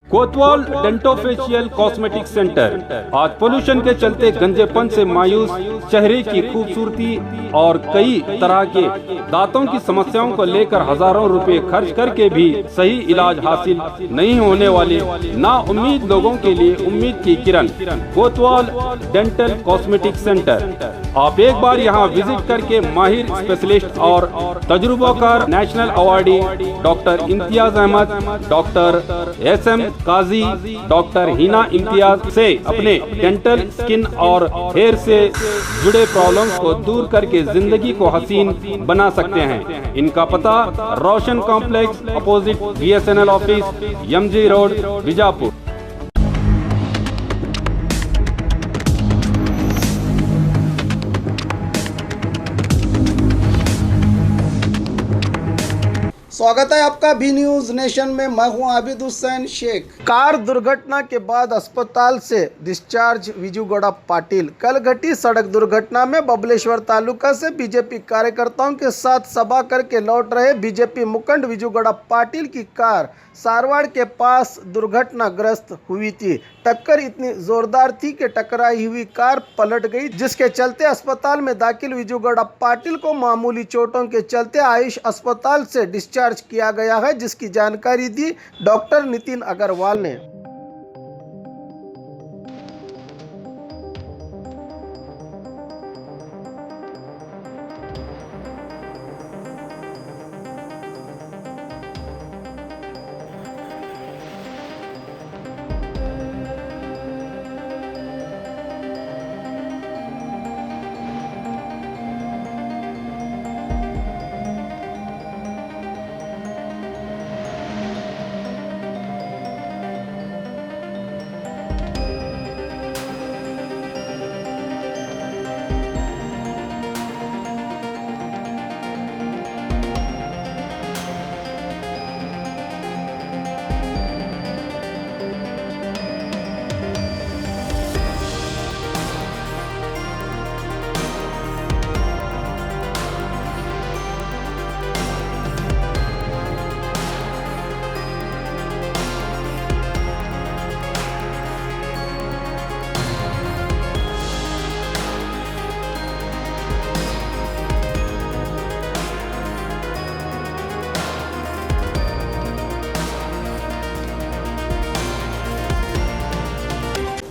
कोतवाल dentofacial cosmetic centre आज pollution के चलते गंजेपन से मायूस चेहरे की खूबसूरती और कई तरह के दांतों की समस्याओं को लेकर हजारों रुपए खर्च करके भी सही इलाज हासिल नहीं होने वाले ना उम्मीद लोगों के लिए उम्मीद की किरण कोतवाल डेंटल कॉस्मेटिक सेंटर। आप एक बार यहाँ विजिट करके माहिर स्पेशलिस्ट और तजुर्बाकार national awardee doctor Imtiaz Ahmed, doctor SM Qazi, doctor Hina Imtiaz से अपने डेंटल, स्किन और हेयर से जुड़े प्रॉब्लम्स को दूर करके जिंदगी को हसीन बना सकते हैं। इनका पता Roshan complex opposite BSNL office, MG road, Bijapur. स्वागत है आपका बी न्यूज नेशन में। मैं हूं आबिद हुसैन शेख। कार दुर्घटना के बाद अस्पताल से डिस्चार्ज विजूगौड़ा पाटिल। कल घटी सड़क दुर्घटना में बबलेश्वर तालुका से बीजेपी कार्यकर्ताओं के साथ सभा करके लौट रहे बीजेपी मुखंड विजूगौड़ा पाटिल की कार सारवाड़ के पास दुर्घटनाग्रस्त हुई थी। टक्कर इतनी जोरदार थी कि टकराई हुई कार पलट गई, जिसके चलते अस्पताल में दाखिल विजूगौड़ा पाटिल को मामूली चोटों के चलते आयुष अस्पताल से डिस्चार्ज किया गया है, जिसकी जानकारी दी डॉक्टर नितिन अग्रवाल ने।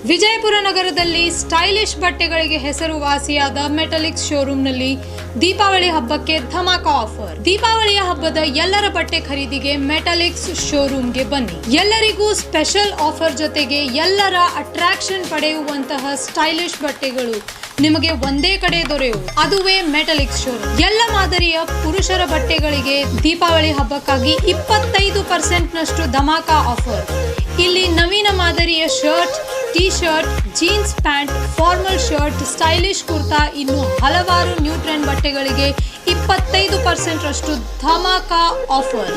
ವಿಜಯಪುರ ನಗರದಲ್ಲಿ ಸ್ಟೈಲಿಶ್ ಬಟ್ಟೆಗಳಿಗೆ ಹೆಸರುವಾಸಿಯಾದ ಮೆಟಲಿಕ್ಸ್ ಶೋರೂಮ್ನಲ್ಲಿ ದೀಪಾವಳಿ ಹಬ್ಬಕ್ಕೆ ಧಮಾಕ ಆಫರ್. ದೀಪಾವಳಿಯ ಹಬ್ಬದ ಎಲ್ಲರ ಬಟ್ಟೆ ಖರೀದಿಗೆ ಮೆಟಲಿಕ್ಸ್ ಶೋರೂಮ್ಗೆ ಬನ್ನಿ. ಎಲ್ಲರಿಗೂ ಸ್ಪೆಷಲ್ ಆಫರ್ ಜೊತೆಗೆ ಎಲ್ಲರ ಅಟ್ರಾಕ್ಷನ್ ಪಡೆಯುವಂತಹ ಸ್ಟೈಲಿಶ್ ಬಟ್ಟೆಗಳು ನಿಮಗೆ ಒಂದೇ ಕಡೆ ದೊರೆಯುವುದು, ಅದುವೇ ಮೆಟಲಿಕ್ಸ್ ಶೋರೂಮ್. ಎಲ್ಲ ಮಾದರಿಯ ಪುರುಷರ ಬಟ್ಟೆಗಳಿಗೆ ದೀಪಾವಳಿ ಹಬ್ಬಕ್ಕಾಗಿ 25% ನಷ್ಟು ಧಮಾಕ ಆಫರ್. ಇಲ್ಲಿ ನವೀನ ಮಾದರಿಯ shirt, T shirt, jeans pant, formal shirt, stylish kurta, ಇನ್ನು ಹಲವಾರು ನ್ಯೂ ಟ್ರೆಂಡ್ ಬಟ್ಟೆಗಳಿಗೆ 25% ರಷ್ಟು ಧಮಾಕ ಆಫರ್.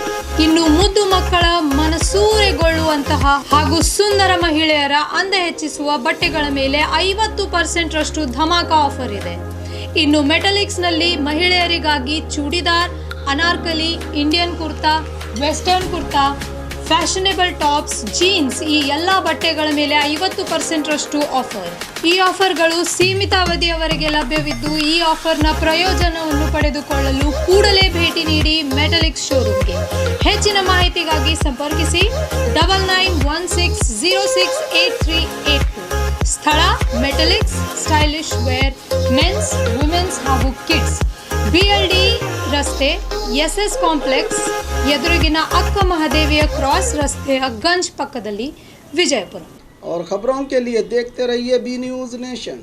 ಇನ್ನು ಮುದ್ದು ಮಕ್ಕಳ ಮನಸೂರೆಗೊಳ್ಳುವಂತಹ ಹಾಗೂ ಸುಂದರ ಮಹಿಳೆಯರ ಅಂದ ಹೆಚ್ಚಿಸುವ ಬಟ್ಟೆಗಳ ಮೇಲೆ 50% ರಷ್ಟು ಧಮಾಕ ಆಫರ್ ಇದೆ. ಇನ್ನು ಮೆಟಲಿಕ್ಸ್ ನಲ್ಲಿ ಮಹಿಳೆಯರಿಗಾಗಿ churidar, Anarkali, Indian kurta, western kurta, fashionable tops, jeans ಈ ಎಲ್ಲ ಬಟ್ಟೆಗಳ ಮೇಲೆ 50% ರಷ್ಟು ಆಫರ್. ಈ ಆಫರ್ಗಳು ಸೀಮಿತ ಅವಧಿಯವರೆಗೆ ಲಭ್ಯವಿದ್ದು, ಈ ಆಫರ್ನ ಪ್ರಯೋಜನವನ್ನು ಪಡೆದುಕೊಳ್ಳಲು ಕೂಡಲೇ ಭೇಟಿ ನೀಡಿ ಮೆಟಲಿಕ್ಸ್ ಶೋರೂಮ್ಗೆ. ಹೆಚ್ಚಿನ ಮಾಹಿತಿಗಾಗಿ ಸಂಪರ್ಕಿಸಿ 9916068382. ಸ್ಥಳ Metaliks stylish wear men's, women's ಹಾಗೂ ಕಿಡ್ಸ್, BLD ರಸ್ತೆ, SS ಕಾಂಪ್ಲೆಕ್ಸ್ ಎದುರಿಗಿನ ಅಕ್ಕ ಮಹಾದೇವಿಯ ಕ್ರಾಸ್ ರಸ್ತೆಯ ಗಂಜ್ ಪಕ್ಕದಲ್ಲಿ, विजयपुर। और खबरों के लिए देखते रहिए बी न्यूज नेशन।